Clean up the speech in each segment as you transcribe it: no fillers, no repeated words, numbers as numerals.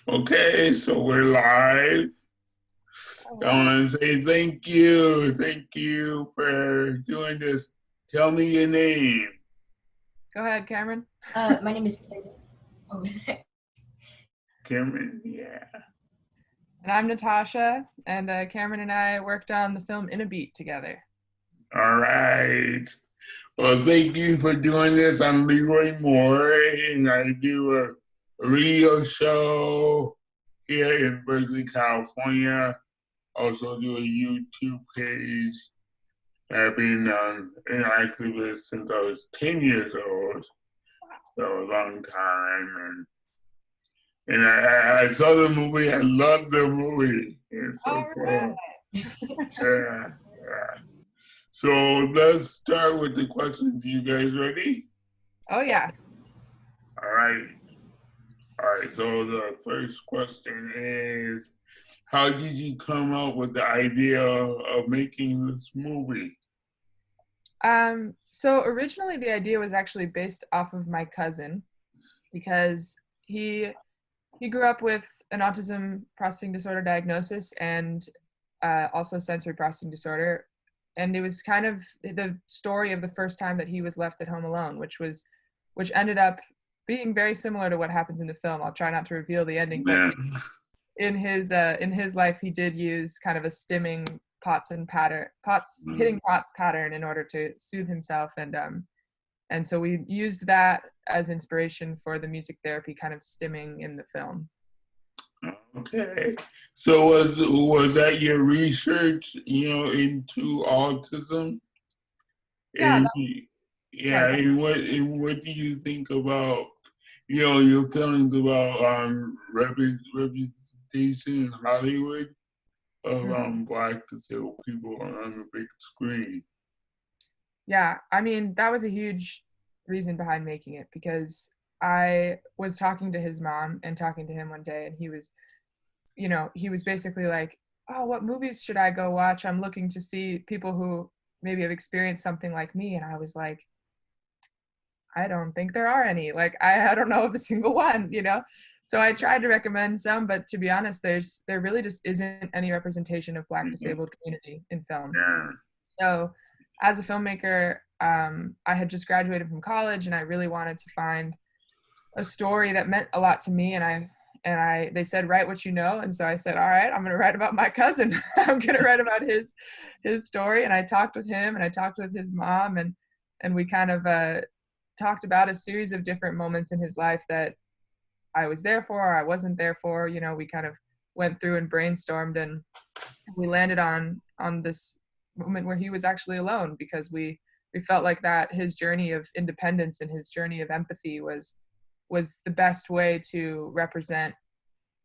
Okay, so we're live. All I right. want to say thank you for doing this. Tell me your name. Go ahead, Cameron. My name is Elie. Oh, Cameron, yeah. And I'm Natasha, and Cameron and I worked on the film In a Beat together. All right. Well, thank you for doing this. I'm Leroy Moore, and I do a radio show here in Berkeley, California. Also do a YouTube page. I've been an activist since I was 10 years old, so a long time. And I saw the movie. I loved the movie. It's so All right. cool. Yeah, yeah. So let's start with the questions. You guys ready? Oh yeah. All right. All right. So the first question is, how did you come up with the idea of making this movie? So originally the idea was actually based off of my cousin because he grew up with an autism processing disorder diagnosis and also sensory processing disorder. And it was kind of the story of the first time that he was left at home alone, which ended up being very similar to what happens in the film. I'll try not to reveal the ending, but Yeah. in his life, he did use kind of a stimming hitting pots pattern in order to soothe himself, and so we used that as inspiration for the music therapy kind of stimming in the film. Okay. So was that your research, into autism? Yeah, And sorry. yeah, and what do you think about, your feelings about representation in Hollywood of Black disabled people on the big screen? Yeah, I mean, that was a huge reason behind making it because I was talking to his mom and talking to him one day, and he was basically like, "Oh, what movies should I go watch? I'm looking to see people who maybe have experienced something like me." And I was like, "I don't think there are any. Like, I don't know of a single one." So I tried to recommend some, but to be honest, there really just isn't any representation of Black disabled community in film. Yeah. So as a filmmaker, I had just graduated from college and I really wanted to find a story that meant a lot to me. And they said, write what you know. And so I said, all right, I'm going to write about my cousin. I'm going to write about his story. And I talked with him and I talked with his mom, and we kind of talked about a series of different moments in his life that I was there for, or I wasn't there for. We kind of went through and brainstormed, and we landed on this moment where he was actually alone because we felt like that his journey of independence and his journey of empathy was the best way to represent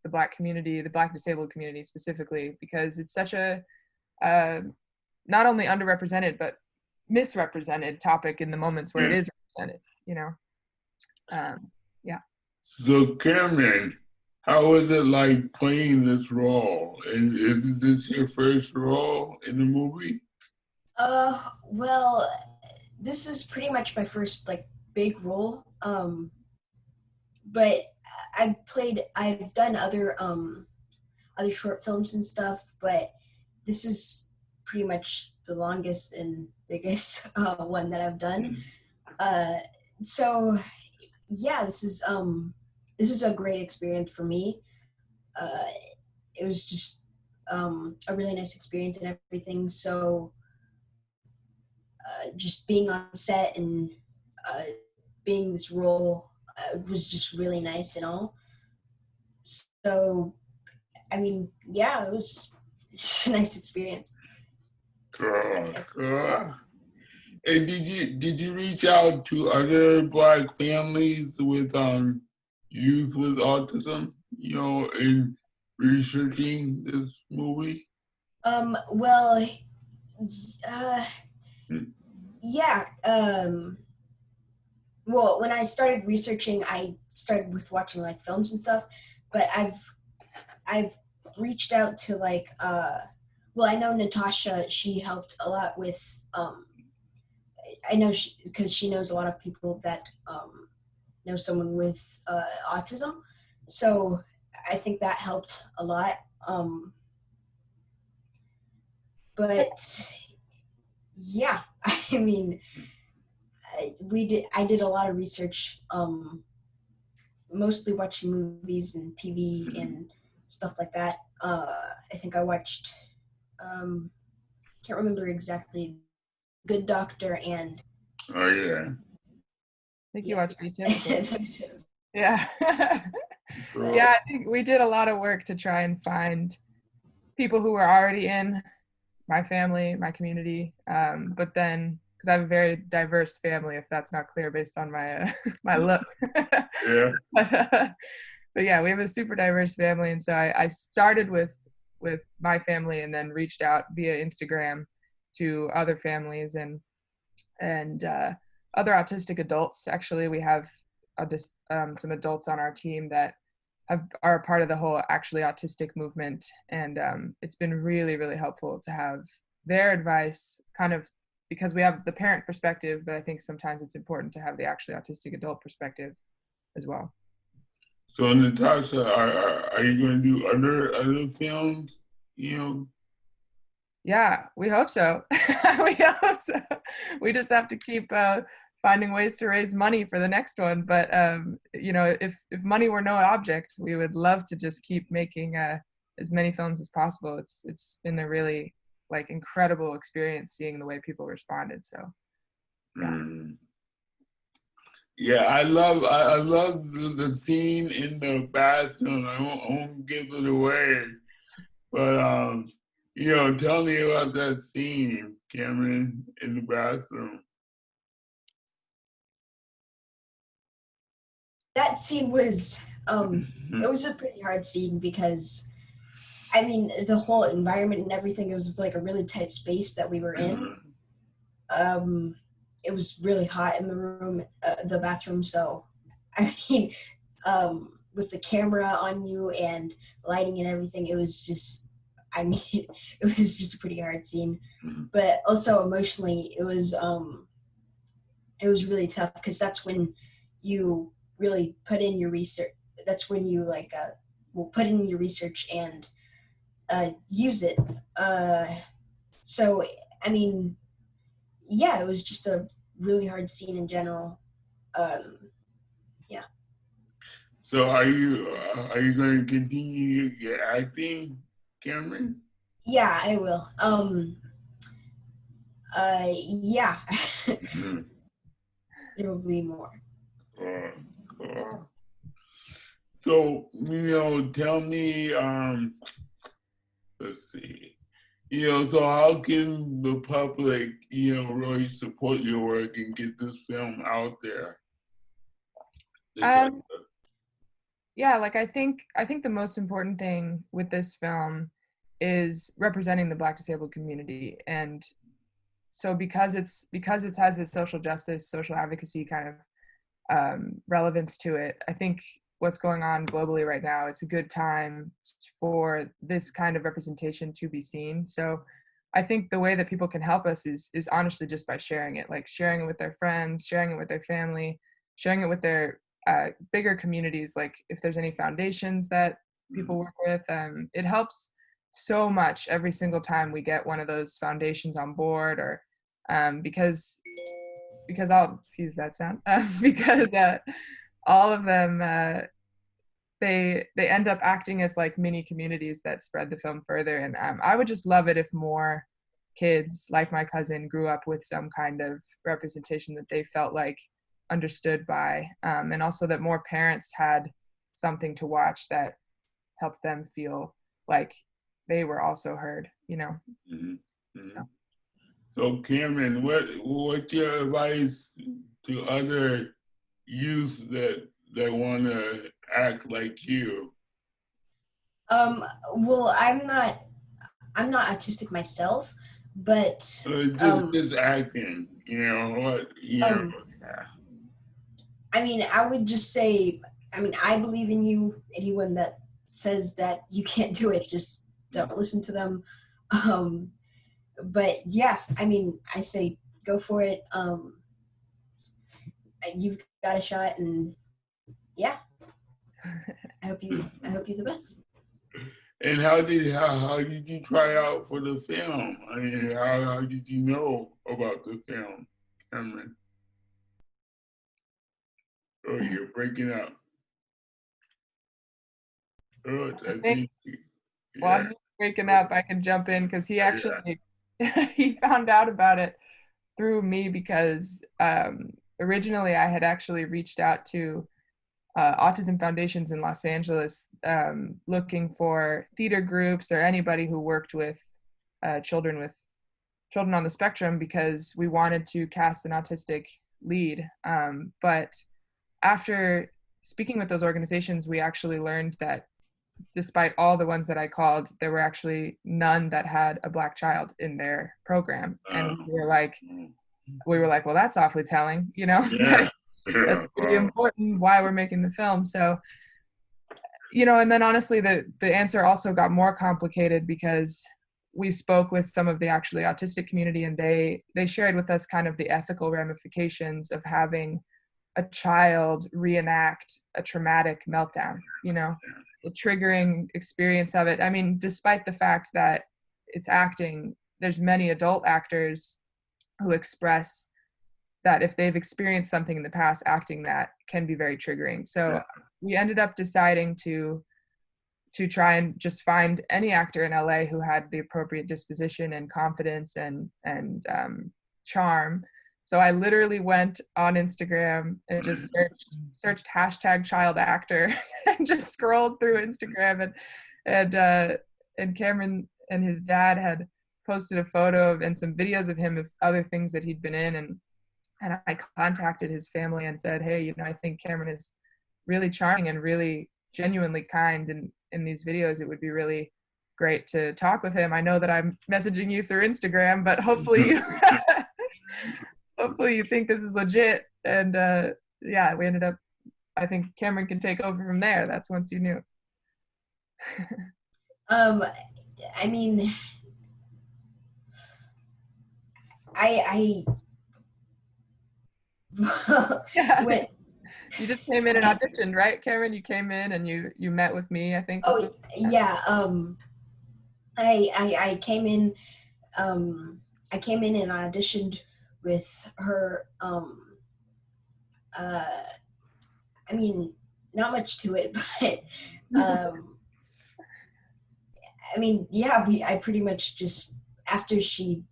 the Black community, the Black disabled community specifically, because it's such a not only underrepresented but misrepresented topic in the moments where it Yeah. is represented. Yeah. So Cameron, how was it like playing this role? Is this your first role in the movie? well, this is pretty much my first big role. But I've done other short films and stuff, but this is pretty much the longest and biggest one that I've done. So yeah, this is a great experience for me. Uh, it was just a really nice experience and everything. So just being on set and uh, being this role was just really nice and all. So, I mean, yeah, it was a nice experience. Cool, Yes. cool. And did you reach out to other Black families with youth with autism, in researching this movie? Well, uh, Hmm. yeah. Well, when I started researching, I started with watching films and stuff, but I've reached out to well, I know Natasha. She helped a lot with I know because she knows a lot of people that know someone with autism. So I think that helped a lot. But yeah, I mean, I did a lot of research, mostly watching movies and TV and stuff like that. I think I watched, can't remember exactly, Good Doctor and Oh yeah. I think you yeah. watched Atypical. Those shows. Yeah. Cool. Yeah, I think we did a lot of work to try and find people who were already in my family, my community. But then, because I have a very diverse family, if that's not clear based on my my look. Yeah. But yeah, we have a super diverse family, and so I started with my family, and then reached out via Instagram to other families and other autistic adults. Actually, we have some adults on our team that are a part of the whole actually autistic movement, and it's been really, really helpful to have their advice, kind of because we have the parent perspective, but I think sometimes it's important to have the actually autistic adult perspective as well. So Natasha, are you going to do other films? You know. Yeah, we hope so. We hope so. We just have to keep finding ways to raise money for the next one. But you know, if money were no object, we would love to just keep making as many films as possible. It's been a really like incredible experience seeing the way people responded. So yeah. Mm. Yeah, I love the scene in the bathroom. I won't give it away, but you know, tell me about that scene, Cameron, in the bathroom. That scene was, it was a pretty hard scene because, I mean, the whole environment and everything, it was like a really tight space that we were in. It was really hot in the room, the bathroom. So, I mean, with the camera on you and lighting and everything, it was just, I mean, it was just a pretty hard scene. But also emotionally, it was really tough because that's when you really put in your research. That's when you like will put in your research and use it. So, I mean, yeah, it was just a really hard scene in general. Yeah. So are you going to continue your acting, Cameron? Yeah, I will. Yeah. Mhm. There will be more. Cool. So, you know, tell me, let's see. You know, so how can the public, you know, really support your work and get this film out there? Yeah, like I think the most important thing with this film is representing the Black disabled community. And so because it has this social justice, social advocacy kind of relevance to it, I think what's going on globally right now, it's a good time for this kind of representation to be seen. So I think the way that people can help us is honestly just by sharing it, like sharing it with their friends, sharing it with their family, sharing it with their bigger communities. Like if there's any foundations that people work with, it helps so much every single time we get one of those foundations on board, or because I'll excuse that sound, because all of them they end up acting as like mini communities that spread the film further. And I would just love it if more kids like my cousin grew up with some kind of representation that they felt like understood by, and also that more parents had something to watch that helped them feel like they were also heard, you know. So Cameron, what's your advice to other youth that want to act like you? Well, I'm not autistic myself, but Just acting, you know what, you know. I mean, I would just say, I mean, I believe in you. Anyone that says that you can't do it, just don't listen to them. But yeah, I mean, I say go for it. You've got a shot, and yeah. I hope you the best. And how did you try out for the film? I mean, how did you know about the film, Cameron? Oh, you're breaking up. Oh, I think while yeah, he's breaking up, I can jump in because he yeah. actually he found out about it through me because originally I had actually reached out to autism foundations in Los Angeles looking for theater groups or anybody who worked with children on the spectrum because we wanted to cast an autistic lead. But after speaking with those organizations, we actually learned that despite all the ones that I called, there were actually none that had a Black child in their program. And we were like, well, that's awfully telling, you know, Yeah. that's Yeah. pretty important why we're making the film. So, you know, and then honestly, the answer also got more complicated because we spoke with some of the actually autistic community, and they shared with us kind of the ethical ramifications of having a child reenact a traumatic meltdown, you know, the triggering experience of it. I mean, despite the fact that it's acting, there's many adult actors who express that if they've experienced something in the past, acting that can be very triggering. So we ended up deciding to try and just find any actor in LA who had the appropriate disposition and confidence and charm. So I literally went on Instagram and just searched hashtag child actor and just scrolled through Instagram, and Cameron and his dad had posted a photo and some videos of him of other things that he'd been in, and I contacted his family and said, hey, you know, I think Cameron is really charming and really genuinely kind in these videos. It would be really great to talk with him. I know that I'm messaging you through Instagram, but hopefully you hopefully you think this is legit. And yeah, we ended up, I think Cameron can take over from there. That's once you knew. I mean, I Yeah. when You just came in and auditioned, right, Cameron? You came in and you met with me, I think. oh yeah, I came in and auditioned with her. I mean, not much to it, but I mean, yeah, I pretty much just, after she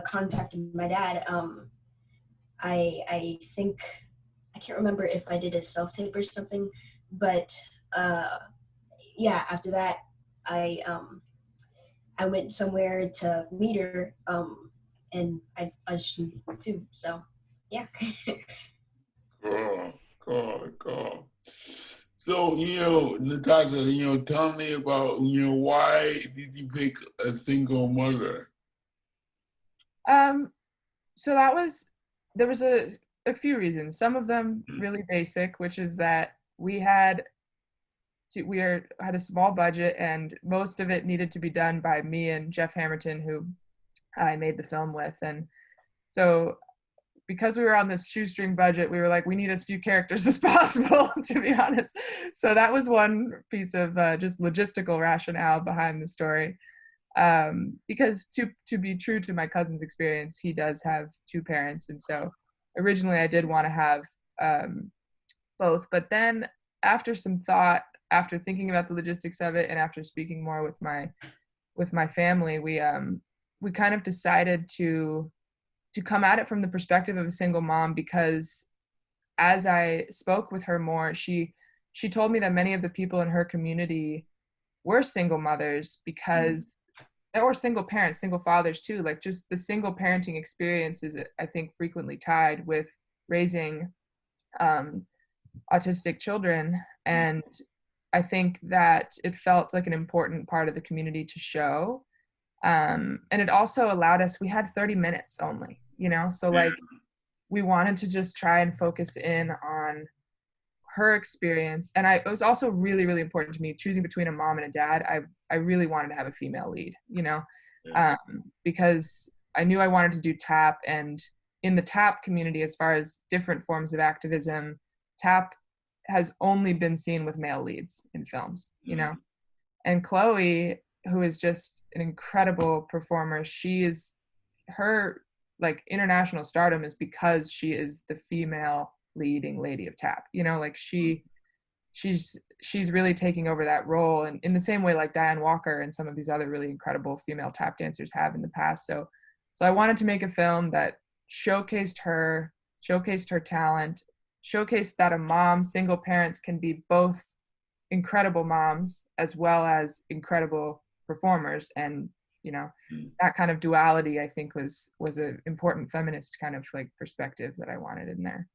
contacted my dad, I think, I can't remember if I did a self-tape or something, but yeah, after that, I went somewhere to meet her, and I auditioned too, so yeah. Cool. So, you know, Natasha, you know, tell me about, you know, why did you pick a single mother? So there was a few reasons. Some of them really basic, which is that we had a small budget, and most of it needed to be done by me and Jeff Hamilton, who I made the film with. And so because we were on this shoestring budget, we were like, we need as few characters as possible, to be honest. So that was one piece of just logistical rationale behind the story. Because to be true to my cousin's experience, he does have two parents, and so originally I did want to have both. But then after some thought, after thinking about the logistics of it, and after speaking more with my family, we kind of decided to come at it from the perspective of a single mom, because as I spoke with her more, she told me that many of the people in her community were single mothers because or single parents, single fathers too. Like, just the single parenting experience is, I think, frequently tied with raising autistic children. And I think that it felt like an important part of the community to show. And it also allowed us, we had 30 minutes only, you know? So like, we wanted to just try and focus in on her experience. And it was also really, really important to me, choosing between a mom and a dad. I really wanted to have a female lead, you know, because I knew I wanted to do TAP, and in the TAP community, as far as different forms of activism, TAP has only been seen with male leads in films, you know. And Chloe, who is just an incredible performer, her like international stardom is because she is the female leading lady of tap, you know, like she's really taking over that role, and in the same way like Diane Walker and some of these other really incredible female tap dancers have in the past. So I wanted to make a film that showcased her talent, showcased that single parents can be both incredible moms as well as incredible performers. And you know, that kind of duality I think was an important feminist kind of like perspective that I wanted in there.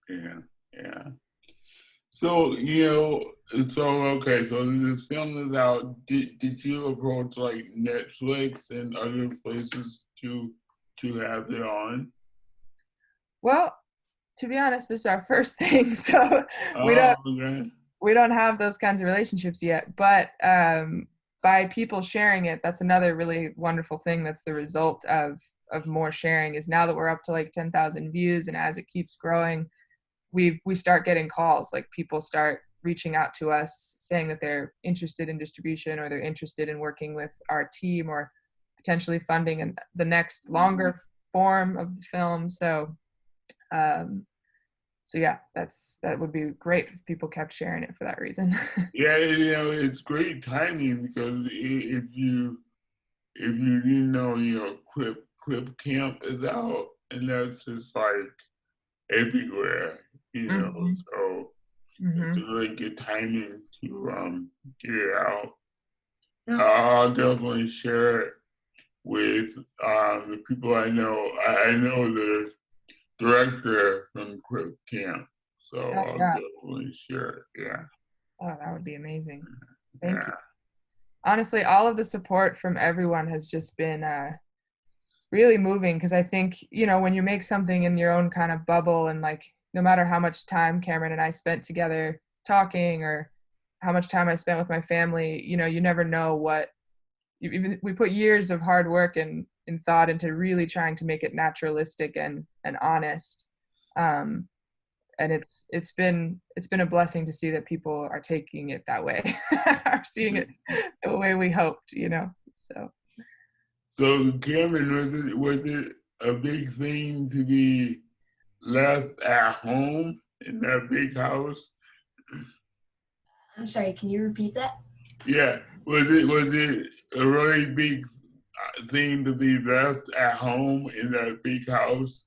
Yeah. So, you know, okay, so this film is out. Did you approach like Netflix and other places to have it on? Well, to be honest, this is our first thing, so Okay. we don't have those kinds of relationships yet. But by people sharing it, that's another really wonderful thing. That's the result of more sharing. Is now that we're up to like 10,000 views, and as it keeps growing, we start getting calls. Like people start reaching out to us saying that they're interested in distribution, or they're interested in working with our team, or potentially funding the next longer form of the film. So yeah, that would be great if people kept sharing it for that reason. Yeah, you know, it's great timing because if you didn't know, you know, Crip Camp is out, and that's just like everywhere, you know. So it's a really good timing to get it out. And I'll definitely share it with the people I know. I know the director from Crip Camp, so I'll definitely share it. Yeah. Oh, that would be amazing. Thank you. Honestly, all of the support from everyone has just been really moving, because I think, you know, when you make something in your own kind of bubble, and like no matter how much time Cameron and I spent together talking, or how much time I spent with my family, you know, you never know we put years of hard work and thought into really trying to make it naturalistic and honest. And it's been a blessing to see that people are taking it that way, are seeing it the way we hoped, you know. So Cameron, was it a big thing to be left at home in that big house? I'm sorry, can you repeat that? Yeah, was it a really big thing to be left at home in that big house?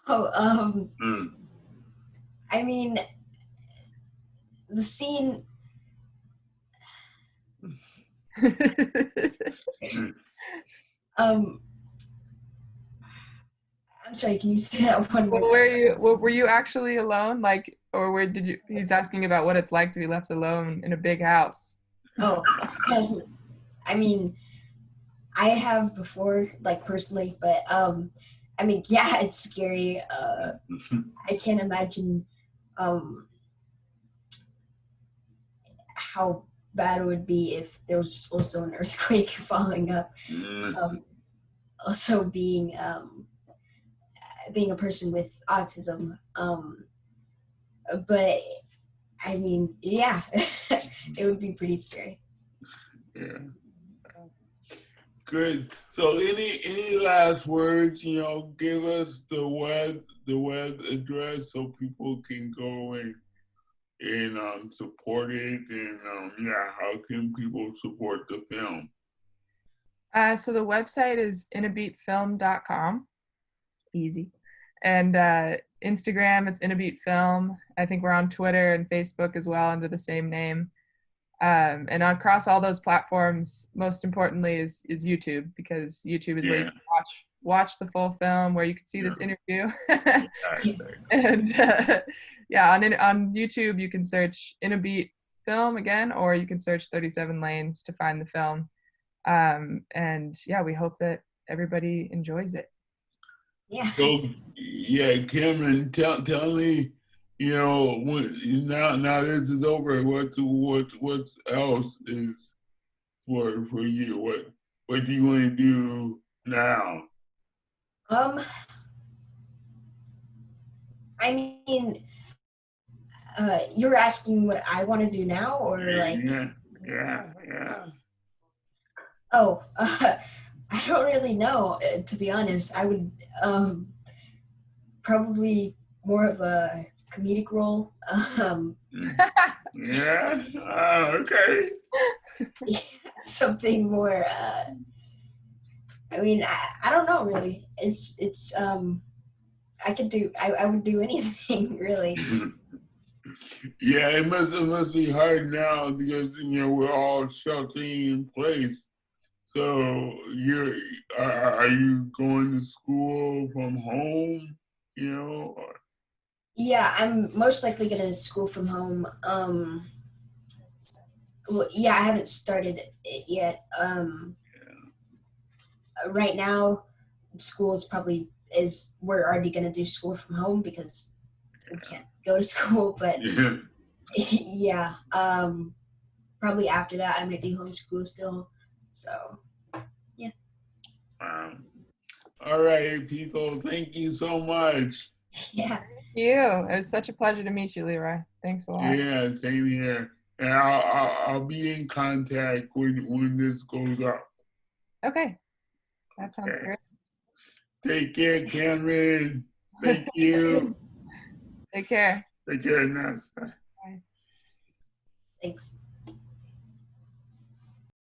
Oh, I mean, the scene. I'm sorry, can you say that one more time? Were you actually alone? Like, or he's asking about what it's like to be left alone in a big house. Oh, I mean, I have before, like personally, but I mean, yeah, it's scary. I can't imagine how bad it would be if there was also an earthquake falling up. Also being a person with autism, but I mean, yeah, it would be pretty scary. Yeah. Good. So any last words, you know, give us the web address so people can go and support it, and how can people support the film? So the website is inabeatfilm.com. Easy. And Instagram, it's inabeatfilm. I think we're on Twitter and Facebook as well under the same name. And across all those platforms, most importantly is YouTube, because YouTube is where you can watch the full film, where you can see this interview. And on YouTube you can search In a Beat Film again, or you can search 37 Lanes to find the film. And yeah, we hope that everybody enjoys it. Yeah. So yeah, Cameron, tell me, you know, now this is over, what else is for you? What do you want to do now? I mean, You're asking what I want to do now, or like? Yeah. Oh, I don't really know. To be honest, I would probably more of a comedic role. Yeah. Okay. Something more. I mean, I don't know really. It's I could do. I would do anything really. Yeah, it must be hard now because we're all sheltering in place. So are you going to school from home? Or, Yeah, I'm most likely gonna school from home. Well, yeah, I haven't started it yet. Right now, school is probably we're already gonna do school from home because we can't go to school. But yeah. yeah, probably after that, I might do homeschool still. So yeah. All right, people. Thank you so much. Yeah. Thank you. It was such a pleasure to meet you, Leroy. Thanks a lot. Yeah, same here. And I'll be in contact when this goes up. Okay. That sounds great. Take care, Cameron. Thank you. Take care. Take care, Nasa. Bye. Thanks.